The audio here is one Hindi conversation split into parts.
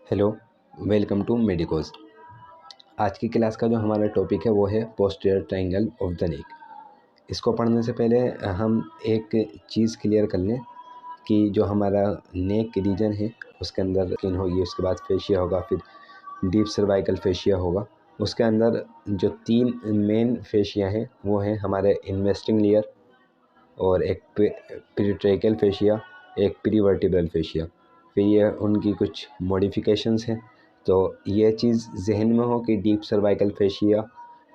Hello, welcome to medicos. आज की क्लास का जो हमारा टॉपिक है वो है पोस्टीरियर ट्रायंगल ऑफ द नेक। इसको पढ़ने से पहले हम एक चीज़ क्लियर कर लें कि जो हमारा नेक रीजन है उसके अंदर स्किन होगी, उसके बाद फेशिया होगा, फिर डीप सर्वाइकल फेशिया होगा। उसके अंदर जो तीन मेन फेशिया हैं वो हैं हमारे इन्वेस्टिंग लेयर और एक पेरिट्रैकियल फेशिया, एक प्रीवर्टिब्रल फेशिया। फिर ये उनकी कुछ मॉडिफिकेशंस हैं। तो ये चीज़ जहन में हो कि डीप सर्वाइकल फेशिया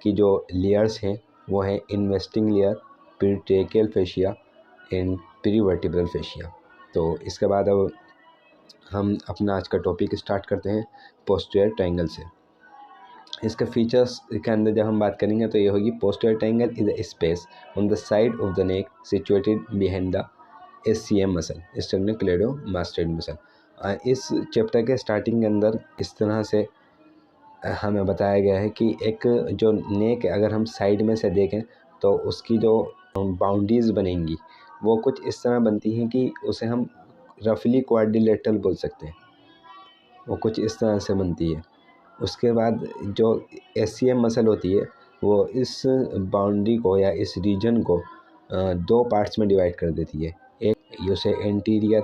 की जो लेयर्स हैं वो हैं investing layer, pretracheal fascia and prevertebral fascia. तो इसके बाद अब हम अपना आज का टॉपिक स्टार्ट करते हैं पोस्टीरियर ट्रायंगल से। इसके फीचर्स के अंदर जब हम बात करेंगे तो ये होगी posterior triangle is a space on the side of the neck situated behind the SCM muscle, sternocleidomastoid muscle. इस चैप्टर के स्टार्टिंग के अंदर इस तरह से हमें बताया गया है कि एक जो नेक अगर हम साइड में से देखें तो उसकी जो बाउंड्रीज बनेंगी वो कुछ इस तरह बनती हैं कि उसे हम रफली क्वाड्रिलेटरल बोल सकते हैं। वो कुछ इस तरह से बनती है। उसके बाद जो एससीएम मसल होती है वो इस बाउंड्री को या इस रीजन को दो पार्ट्स में डिवाइड कर देती है। एक उसे anterior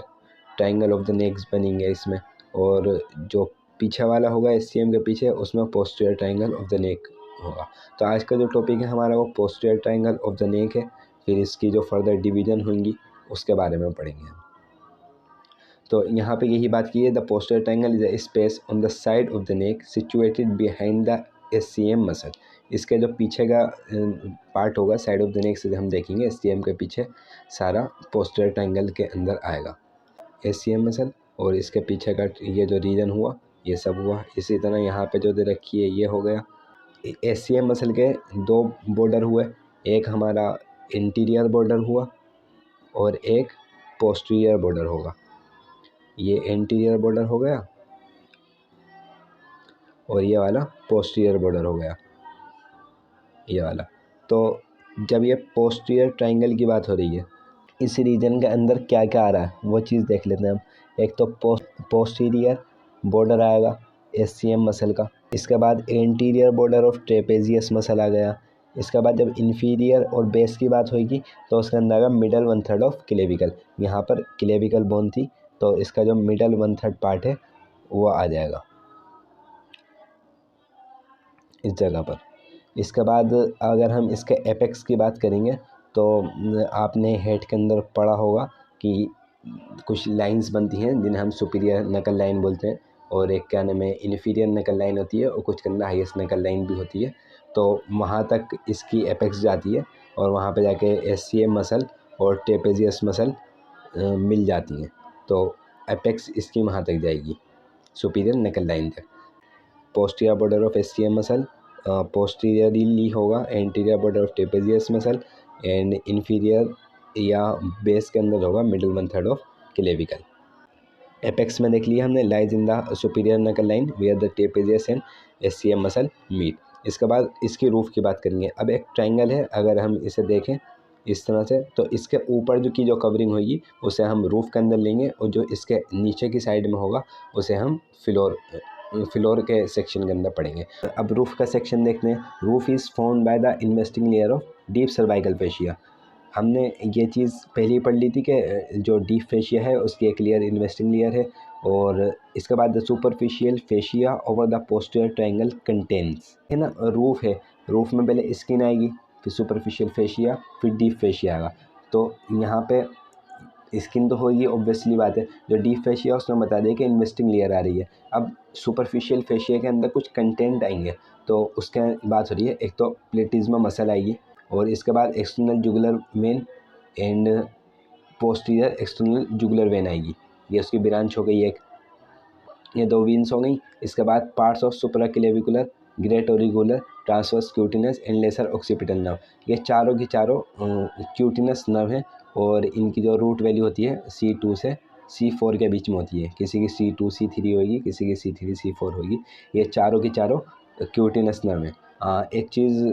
triangle of the next बनेंगे इसमें, और जो पीछे वाला होगा एससीएम के पीछे उसमें पोस्टीरियर ट्रायंगल ऑफ द नेक होगा। तो आज का जो टॉपिक है हमारा वो पोस्टीरियर ट्रायंगल ऑफ द नेक है। फिर इसकी जो फर्दर डिवीजन होंगी उसके बारे में पढ़ेंगे हम। तो यहाँ पे यही बात की है, the posterior triangle is a space on the side of the neck situated behind the SCM muscle. इसके जो पीछे का पार्ट होगा साइड ऑफ द नेक से हम देखेंगे एससीएम के पीछे सारा पोस्टीरियर ट्रायंगल के अंदर आएगा एससीएम मसल, और इसके पीछे का ये जो रीजन हुआ ये सब हुआ। इसी तरह यहाँ पे जो दे रखी है ये हो गया। एससीएम मसल के दो बॉर्डर हुए, एक हमारा इंटीरियर बॉर्डर हुआ और एक पोस्टीरियर बॉर्डर होगा। ये एंटीरियर बॉर्डर हो गया और ये वाला पोस्टीरियर बॉर्डर हो गया, ये वाला। तो जब ये पोस्टीरियर ट्रायंगल की बात हो रही है, इस रीजन के अंदर क्या क्या आ रहा है वो चीज़ देख लेते हैं हम। एक तो पोस्टीरियर बॉर्डर आएगा एससीएम मसल का। इसके बाद anterior border of trapezius muscle आ गया। इसके बाद जब इन्फीरियर और बेस की बात होगी तो उसके अंदर आएगा मिडल 1/3 ऑफ क्लेविकल। यहाँ पर क्लेविकल बोन थी तो इसका जो मिडल 1/3 पार्ट है वो आ जाएगा इस जगह पर। इसके बाद अगर हम इसके एपेक्स की बात करेंगे तो आपने हेड के अंदर पढ़ा होगा कि कुछ लाइंस बनती हैं जिन्हें हम सुपीरियर नकल लाइन बोलते हैं, और एक क्या नाम है इन्फीरियर नकल लाइन होती है, और कुछ के अंदर हाईएस्ट नकल लाइन भी होती है। तो वहाँ तक इसकी एपेक्स जाती है और वहाँ पे जाके एससीएम मसल और ट्रेपेजियस मसल मिल जाती हैं। तो एपेक्स इसकी वहाँ तक जाएगी सुपीरियर नकल लाइन तक। Posterior border of SCM muscle posteriorly होगा anterior border of trapezius muscle, and inferior या बेस के अंदर होगा मिडिल 1/3 ऑफ क्लेविकल। एपेक्स में देख लिया हमने, lies in the superior nuchal line where the trapezius and SCM muscle meet. इसके बाद इसकी रूफ की बात करेंगे। अब एक ट्रायंगल है, अगर हम इसे देखें इस तरह से तो इसके ऊपर जो कवरिंग होगी उसे हम रूफ के अंदर लेंगे, और जो इसके नीचे की साइड में होगा उसे हम फ्लोर के सेक्शन के अंदर पढ़ेंगे। अब रूफ का सेक्शन देखते हैं। Roof is formed by the investing layer of deep cervical fascia. हमने ये चीज़ पहले ही पढ़ ली थी कि जो डीप फेशिया है उसकी एक लेयर इन्वेस्टिंग लेयर है, और इसके बाद the superficial fascia over the posterior triangle contains है ना। रूफ है, रूफ में पहले स्किन आएगी, फिर सुपरफिशियल फेशिया, फिर डीप फेशिया आएगा। तो यहाँ पे स्किन तो होगी ऑब्वियसली बात है। जो डीप फेशिया उसमें बता दें कि इन्वेस्टिंग लेयर आ रही है। अब सुपरफिशियल फेशिया के अंदर कुछ कंटेंट आएंगे तो उसके बात हो रही है। एक तो प्लेटिज्मा मसल आएगी, और इसके बाद external jugular vein and posterior external jugular vein आएगी। ये उसकी ब्रांच हो गई एक, ये दो वेन्स हो गई। इसके बाद parts of supraclavicular, great auricular, transverse cutaneous and lesser occipital nerve. ये चारों की चारों क्यूटिनस नर्व हैं, और इनकी जो रूट वैल्यू होती है C2 से C4 के बीच में होती है। किसी की C2 C3 होगी, किसी की C3 C4 होगी। ये चारों की चारों क्यूटिनस नर्व है। एक चीज़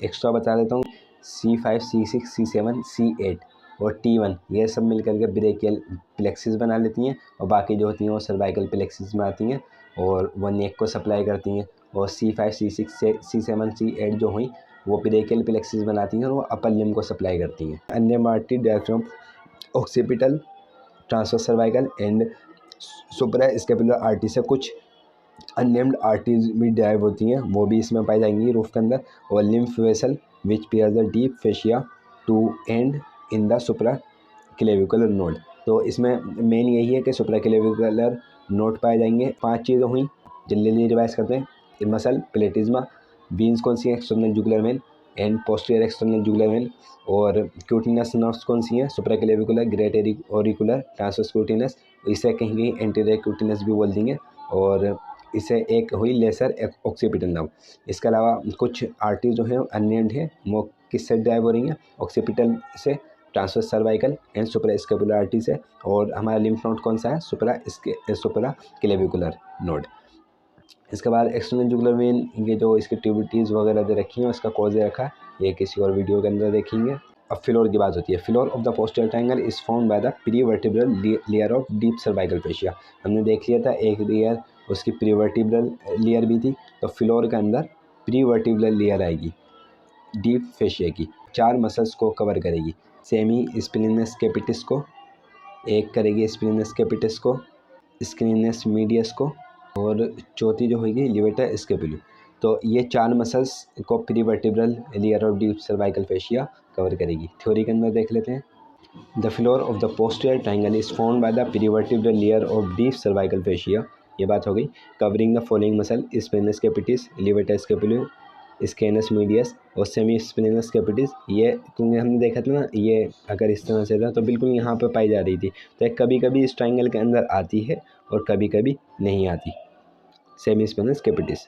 एक्स्ट्रा बता देता हूँ, C5 C6 C7 C8 और T1 ये सब मिल करके ब्रेकियल प्लेक्सिस बना लेती हैं, और बाकी जो होती हैं वो सर्वाइकल प्लेक्सिस में आती हैं। और वो नेक को सप्लाई करती हैं। और C5, C6 से C7, C8 जो हुई वो ब्रेकियल प्लेक्सिस बनाती हैं और वो अपर लिम्ब को सप्लाई करती हैं। अन्य artery diaphragm, occipital, transverse cervical and supra scapular artery से कुछ अननेम्ड आर्टरीज भी ड्राइव होती हैं, वो भी इसमें पाई जाएंगी रूफ के अंदर। और lymph vessel which pierce the deep fascia to end in the supraclavicular node. तो इसमें मेन यही है कि सुप्रा क्लेविकुलर नोड पाए जाएंगे। 5 चीज़ें हुई, जल्दी रिवाइज करते हैं। मसल, प्लेटिज्मा, बीन्स कौन सी है, external jugular vein and posterior external jugular vein. और क्यूटिनस नर्व्स कौन सी हैं, सुप्रा clavicular, great auricular, transverse cutaneous, इसे कहीं कहीं एंटीरियर क्यूटिनस भी बोल देंगे। और इसे एक हुई लेसर ऑक्सीपिटल नर्व। इसके अलावा कुछ आर्टरी जो है अननेम्ड है, वो किससे ड्राइव हो रही हैं, ऑक्सीपिटल से, transverse cervical and supra scapular artery से। और हमारा लिम्फ नोड कौन सा है, सुप्रा क्लेविकुलर नोड। इसके बाद एक्सटर्नल जुगुलर वेन, ये जो इसकी ट्यूबिटीज़ वगैरह दे रखी हैं, उसका कॉज दे रखा है, ये किसी और वीडियो के अंदर देखेंगे। अब फ्लोर की बात होती है। Floor of the posterior triangle is found by the prevertebral layer of deep cervical fascia. हमने देख लिया था एक लेयर उसकी प्रीवर्टिब्रल लेयर भी थी, तो फ्लोर के अंदर प्रीवर्टिब्रल लेयर आएगी डीप फेशिया की। 4 मसल्स को कवर करेगी, सेमी स्प्लिनस कैपिटिस को, एक करेगी स्प्लिनस कैपिटिस को, स्क्रीनस मीडियस को, और चौथी जो होगी लिवेटर स्कैपुलम। तो ये 4 मसल्स को prevertebral layer of deep cervical fascia cover करेगी। थ्योरी के अंदर देख लेते हैं। The floor of the posterior triangle is found by the prevertebral layer of deep cervical fascia, ये बात हो गई। Covering the following muscle, splenius capitis, levator scapulae, scalenus medius और सेमी स्प्लिनस कैपिटिस। ये क्योंकि हमने देखा था ना, ये अगर इस तरह से था तो बिल्कुल यहाँ पर पाई जा रही थी, तो कभी कभी इस ट्रायंगल के अंदर आती है और कभी कभी नहीं आती, सेमी स्प्लिनस कैपिटिस।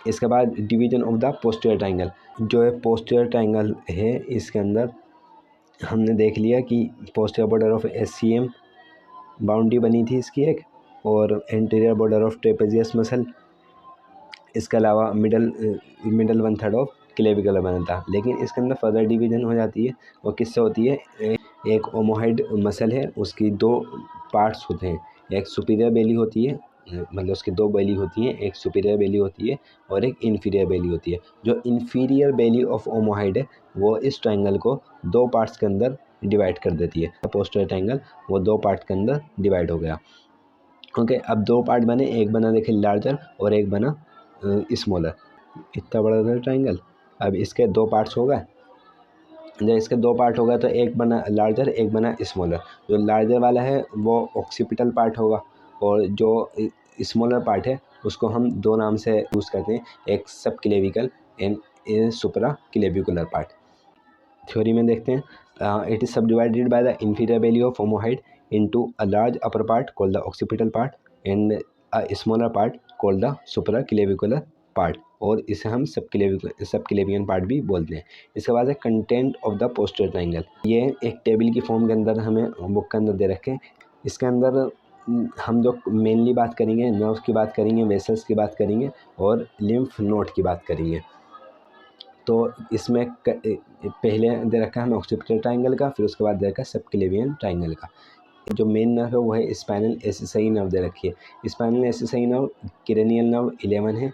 इसके बाद division of the posterior triangle, जो है पोस्टीरियर ट्रायंगल है, इसके अंदर हमने देख लिया कि posterior border of SCM boundary बनी थी इसकी एक, और anterior border of trapezius muscle. इसके अलावा मिडल 1/3 ऑफ क्लेविकुलर बना था। लेकिन इसके अंदर फर्दर डिवीजन हो जाती है, वो किससे होती है, एक ओमोहेड मसल है, उसकी 2 पार्ट्स होते हैं, एक सुपीरियर बेली होती है, मतलब उसकी 2 बेली होती हैं, एक सुपीरियर बेली होती है और एक इन्फीरियर बेली होती है। जो इन्फीरियर बेली ऑफ ओमोहेड है वो इस ट्रायंगल को 2 पार्ट्स के अंदर डिवाइड कर देती है। पोस्टीरियर ट्रायंगल वो 2 पार्ट के अंदर डिवाइड हो गया। ओके, अब 2 पार्ट बने, एक बना देखिए लार्जर और एक बना स्मॉलर। इतना बड़ा था ट्रायंगल, अब इसके 2 पार्ट्स हो गए। जब इसके 2 पार्ट हो गए तो एक बना लार्जर, एक बना स्मॉलर। जो लार्जर वाला है वो ऑक्सीपिटल पार्ट होगा, और जो स्मॉलर पार्ट है उसको हम 2 नाम से यूज़ करते हैं, एक सब clavicle and supra clavicular part. Theory में देखते हैं, it is सबडिवाइडेड by the inferior belly of ओमोहाइड into a large upper part called the occipital part and a smaller part called the supraclavicular part, और इसे हम सब क्लेवियन पार्ट भी बोलते हैं। इसके बाद है content of the posterior triangle, ये एक टेबल की फॉर्म के अंदर हमें बुक के अंदर दे रखे हैं। इसके अंदर हम जो मेनली बात करेंगे, नर्व्स की बात करेंगे, वेसल्स की बात करेंगे और लिम्फ नोड की बात करेंगे। तो इसमें पहले दे रखा है हमें ऑक्सीपिटल ट्रायंगल का, फिर उसके बाद दे रखा है सब क्लेवियन ट्रायंगल का। जो मेन नर्व है वो है स्पाइनल एसिसाई नर्व दे रखी है। स्पाइनल एसिसाई नर्व क्रेनियल नर्व 11 है।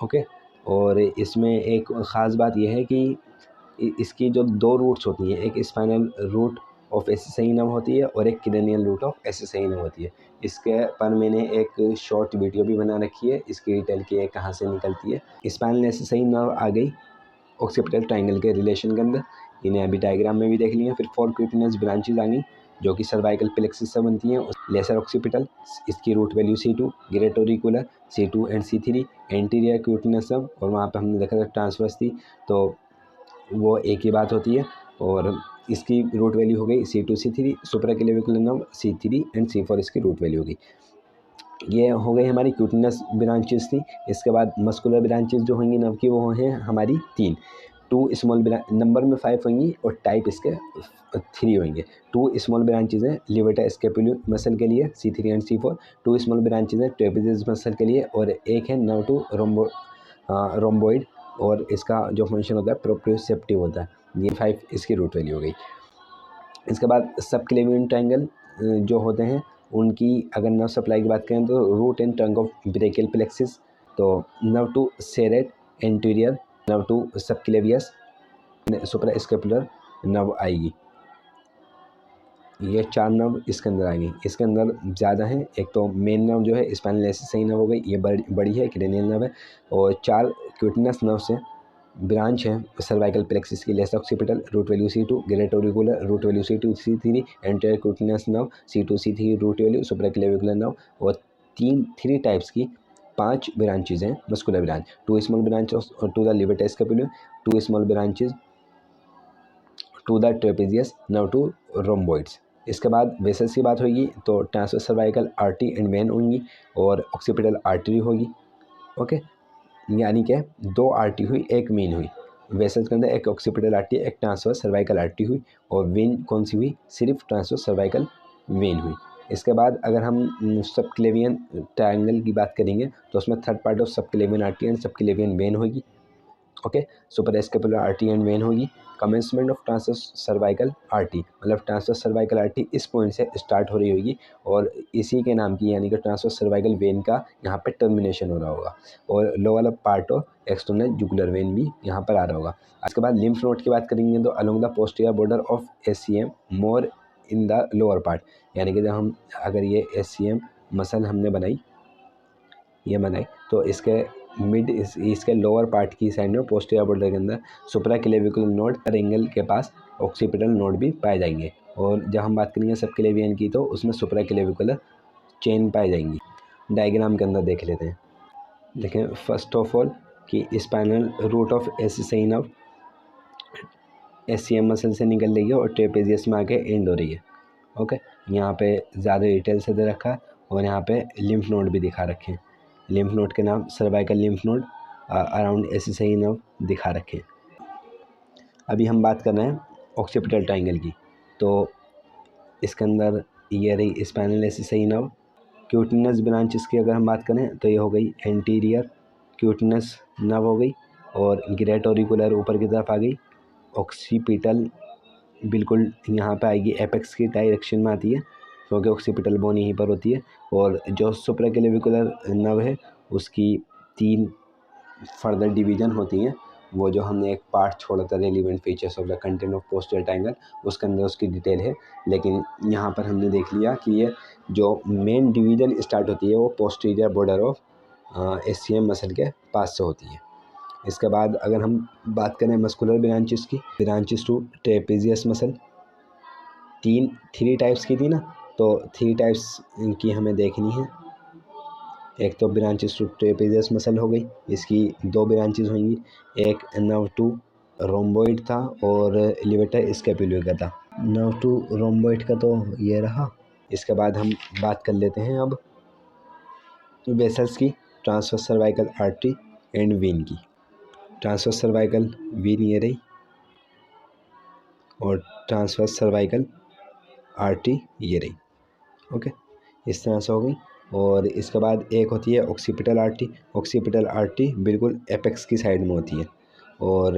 ओके, और इसमें एक ख़ास बात यह है कि इसकी जो 2 रूट्स होती हैं, एक स्पाइनल रूट ऑफ एसिसाई नर्व होती है और एक क्रेनियल रूट ऑफ एसिसाई नर्व होती है। इसके पर मैंने एक शॉर्ट वीडियो भी बना रखी है, इसकी डिटेल की कहाँ से निकलती है। स्पाइनल एसिसाई नर्व आ गई ऑक्सीपिटल ट्रायंगल के रिलेशन के अंदर, इन्हें अभी डायग्राम में भी देख लिया। फिर 4 क्यूटिनस ब्रांचेज आ गई जो कि सर्वाइकल प्लेक्सिस से बनती हैं। लेसर ऑक्सीपिटल, इसकी root value C2, great auricular C2 and C3, anterior cutaneous सब, और वहाँ पे हमने देखा था ट्रांसवर्स थी, तो वो एक ही बात होती है। और इसकी रूट वैल्यू हो गई C2 C3, supraclavicular nerve C3 and C4 इसकी रूट वैल्यू होगी। ये हो गई हमारी क्यूटिनस ब्रांचेस थी। इसके बाद मस्कुलर ब्रांचेस जो होंगी नर्व की वो हैं हमारी 3, 2 स्मॉल नंबर में 5 होंगी और टाइप इसके 3 होंगे। 2 स्मॉल ब्रांचेज हैं लिवेटर स्कैपुलर मसल के लिए C3 and C4, 2 small branches हैं ट्रेपेजियस मसल के लिए, और एक है नर्व टू रोम्बोइड, और इसका जो फंक्शन होता है प्रोप्रियोसेप्टिव होता है। ये 5 इसकी रूट वैल्यू हो गई। इसके बाद सब क्लेवियन ट्रायंगल जो होते हैं उनकी अगर नर्व सप्लाई की बात करें तो root and trunk of brachial plexus, तो nerve to serratus anterior, nerve to subclavius, suprascapular nerve आएगी। ये 4 नर्व इसके अंदर आएंगे। इसके अंदर ज़्यादा हैं, एक तो मेन नर्व जो है स्पाइनल एसिस नर्व हो गई, ये बड़ी है, क्रेनियल नर्व है, और 4 क्यूटिनस नर्व से ब्रांच है सर्वाइकल प्लेक्सिस की, less occipital root value C2, great auricular root value C2 C3, anterior cutaneous nerve C2 C3 root value, supraclavicular nerve, और 3 टाइप्स की 5 ब्रांचेज हैं muscular branch, 2 small branches to the levator scapulae, 2 small branches to the trapezius nerve to rhomboids. इसके बाद वेसल्स की बात होगी तो transverse cervical artery and vein होंगी और ऑक्सीपिटल आर्टरी होगी। ओके, यानी कि 2 आर्टरी हुई, एक मेन हुई। वेसल्स के अंदर एक ऑक्सीपिटल आर्टरी, एक ट्रांसवर्स सर्वाइकल आर्टरी हुई, और वेन कौन सी हुई? सिर्फ ट्रांसवर्स सर्वाइकल वेन हुई। इसके बाद अगर हम सबक्लेवियन ट्रायंगल की बात करेंगे तो उसमें third part of subclavian artery and subclavian vein होगी। Okay, super scapular artery and vein होगी। Commencement of transverse cervical artery, मतलब ट्रांसवर्स सर्वाइकल आर्टरी इस पॉइंट से स्टार्ट हो रही होगी और इसी के नाम की यानी कि ट्रांसवर्स सर्वाइकल वेन का यहाँ पे टर्मिनेशन हो रहा होगा, और lower part of external jugular vein भी यहाँ पर आ रहा होगा। इसके बाद लिम्फ नोड की बात करेंगे तो along the posterior border of SCM more in the lower part, यानी कि जब हम अगर ये SCM मसल हमने बनाई, ये बनाई, तो इसके इसके लोअर पार्ट की साइड में पोस्टीरियर बॉर्डर के अंदर सुप्राक्लेविकुलर नोड एंगल के पास ऑक्सीपिटल नोड भी पाए जाएंगे। और जब हम बात करेंगे सबक्लेवियन की तो उसमें सुप्राक्लेविकुलर चेन पाई जाएंगी। डायग्राम के अंदर देख लेते हैं। देखें फर्स्ट ऑफ ऑल कि spinal root of SCM muscle से निकल रही है और ट्रेपेजियस में आके एंड हो रही है। ओके, यहाँ पे ज़्यादा डिटेल से दे रखा है और यहाँ पे लिम्फ नोड भी दिखा रखे हैं। लिम्फ नोड के नाम cervical lymph node around SCM दिखा रखे हैं। अभी हम बात कर रहे हैं ऑक्सीपिटल ट्रायंगल की, तो इसके अंदर ये रही स्पाइनल SCM। क्यूटिनस ब्रांचेस की अगर हम बात करें तो ये हो गई एंटीरियर क्यूटिनस नर्व हो गई, और ग्रेट ऑरिकुलर ऊपर की तरफ आ गई। ऑक्सीपिटल बिल्कुल यहाँ पे आएगी, एपेक्स की डायरेक्शन में आती है क्योंकि ऑक्सीपिटल बोन यहीं पर होती है। और जो सुप्राक्लेविकुलर नर्व है उसकी 3 फर्दर डिवीज़न होती हैं, वो जो हमने एक पार्ट छोड़ा था relevant features of the content of posterior triangle, उसके अंदर उसकी डिटेल है। लेकिन यहाँ पर हमने देख लिया कि ये जो मेन डिवीज़न स्टार्ट होती है वो posterior border of SCM muscle के पास से होती है। इसके बाद अगर हम बात करें मस्कुलर ब्रांचेस की, branches to trapezius muscle, 3 types की थी ना, तो 3 टाइप्स की हमें देखनी है। एक तो ब्रांचेस टू ट्रेपेजियस मसल हो गई, इसकी 2 ब्रांचेस होंगी, एक नर्व टू रोम्बोइड था और लिवेटर स्कैपुलर का था। नर्व टू रोम्बोइड का तो ये रहा। इसके बाद हम बात कर लेते हैं अब वेसल्स की, transverse cervical artery and when की। ट्रांसवर्स सर्वाइकल वेन ये रही और ट्रांसवर्स सर्वाइकल आर्टरी ये रही। ओके, इस तरह से हो गई। और इसके बाद एक होती है ऑक्सीपिटल आर्टरी। ऑक्सीपिटल आर्टरी बिल्कुल एपेक्स की साइड में होती है। और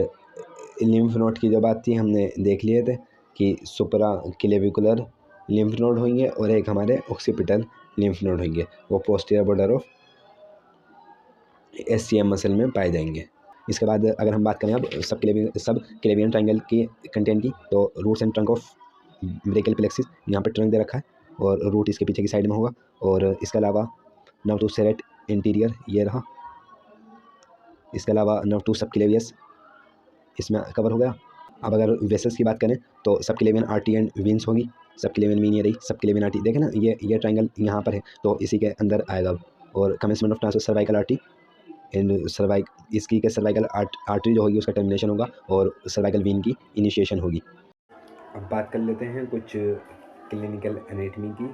लिम्फ नोड की जो बात थी हमने देख लिए थे कि सुपरा क्लेविकुलर लिम्फ नोड होंगे और एक हमारे ऑक्सीपिटल लिम्फ नोड होंगे, वो posterior border of SCM muscle में पाए जाएंगे। इसके बाद अगर हम बात करें अब सब क्लेवियन ट्रायंगल की कंटेंट की, तो roots and trunk of brachial plexus, यहाँ पर ट्रंक दे रखा है और रूट इसके पीछे की साइड में होगा। और इसके अलावा नर्व टू सेरेट इंटीरियर ये रहा। इसके अलावा नर्व टू सबक्लेवियस इसमें कवर हो गया। अब अगर वेसल्स की बात करें तो सबक्लेवियन आर्टरी एंड वेन्स होगी। सबक्लेवियन वेन ये रही, सबक्लेवियन आर्टरी देखें ना, ये ट्रायंगल यहाँ पर है तो इसी के अंदर आएगा। और commencement of transverse cervical artery and इसकी के सर्वाइकल आर्टरी जो होगी उसका टर्मिनेशन होगा और सर्वाइकल वेन की इनिशिएशन होगी। अब बात कर लेते हैं कुछ क्लिनिकल एनाटॉमी की,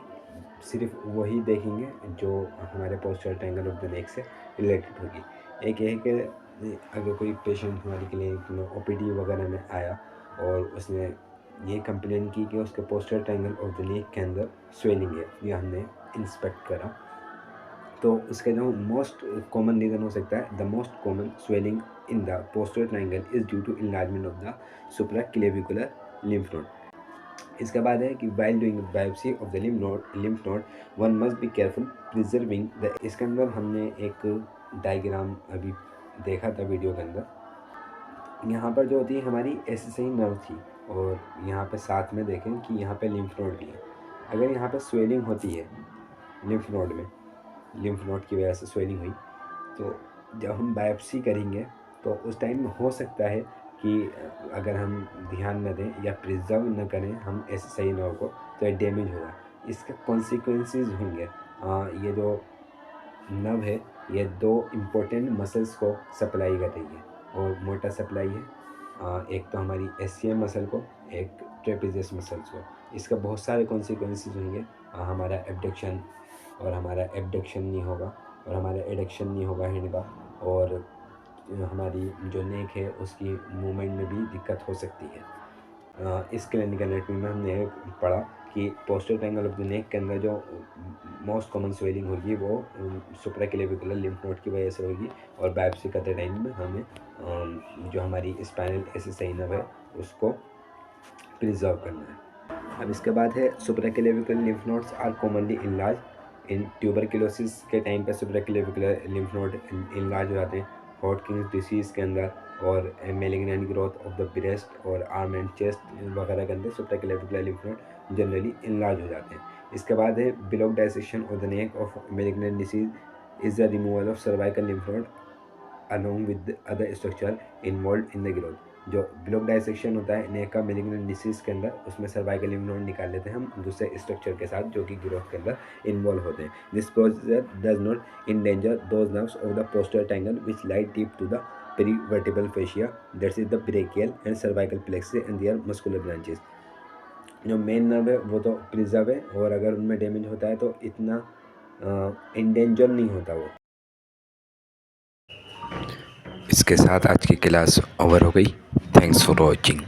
सिर्फ वही देखेंगे जो हमारे पोस्टीरियर ट्रायंगल ऑफ द नेक से रिलेटेड होगी। एक ये है कि अगर कोई पेशेंट हमारी क्लिनिक में OPD वगैरह में आया और उसने ये कंप्लेन की कि उसके पोस्टीरियर ट्रायंगल ऑफ द नेक के अंदर स्वेलिंग है, ये हमने इंस्पेक्ट करा, तो उसका जो मोस्ट कॉमन रीज़न हो सकता है, the most common swelling in the posterior triangle is due to enlargement of the supraclavicular lymph node. इसके बाद है कि while doing biopsy of the lymph node one must be careful preserving the. इसके अंदर हमने एक डायग्राम अभी देखा था वीडियो के अंदर। यहाँ पर जो होती है हमारी एसिसाई नर्व थी, और यहाँ पे साथ में देखें कि यहाँ पे लिम्फ नोड भी है। अगर यहाँ पे स्वेलिंग होती है लिम्फ नोड में, लिम्फ नोड की वजह से स्वेलिंग हुई, तो जब हम बायोप्सी करेंगे तो उस टाइम में हो सकता है कि अगर हम ध्यान न दें या प्रिजर्व न करें हम एसिसाई नर्व को, तो ये डैमेज होगा। इसके कॉन्सिक्वेंसेस होंगे। ये जो नर्व है ये दो इम्पोर्टेंट मसल्स को सप्लाई कर रही है, और मोटा सप्लाई है। एक तो हमारी एससीएम मसल को, एक ट्रेपेजियस मसल्स को। इसका बहुत सारे कॉन्सिक्वेंसेस होंगे। हमारा एबडक्शन नहीं होगा, और हमारा एडक्शन नहीं होगा हैंड का, और हमारी जो नेक है उसकी मूवमेंट में भी दिक्कत हो सकती है। इस क्लिनिकल एनाटॉमी में हमने पढ़ा कि पोस्टीरियर ट्रायंगल ऑफ द नेक के अंदर जो मोस्ट कॉमन स्वेलिंग होगी वो सुप्राक्लेविकुलर लिम्फ नोड की वजह से होगी, और बायोप्सी करते टाइम में हमें जो हमारी स्पाइनल एसिसाई नर्व है उसको प्रिजर्व करना है। अब इसके बाद है supraclavicular lymph nodes are commonly enlarge in tuberculosis के टाइम पे। सुप्राक्लेविकुलर लिम्फ नोड इनलार्ज हो जाते हैं हॉटकिंस डिसीज़ के अंदर, और malignant growth of the breast और आर्म एंड चेस्ट वगैरह के अंदर supraclavicular lymph node generally enlarge हो जाते हैं। इसके बाद है block dissection of the neck of malignant disease is the removal of cervical lymph node along with the other structure involved in the growth। जो ब्लॉक डाइसेक्शन होता है नेक का मेलिग्नेंट डिसीज के अंदर, उसमें सर्वाइकल लिम्फ नोड निकाल लेते हैं हम दूसरे स्ट्रक्चर के साथ जो कि ग्रोथ के अंदर इन्वॉल्व होते हैं। This procedure does not endanger those nerves of the posterior triangle which lie deep to the perivertebral fascia, that's is the brachial and cervical plexus and their muscular branches. जो मेन नर्व है वो तो प्रिजर्व है, और अगर उनमें डैमेज होता है तो इतना इंडेंजर नहीं होता वो। इसके साथ आज की क्लास ओवर हो गई। Thanks for watching.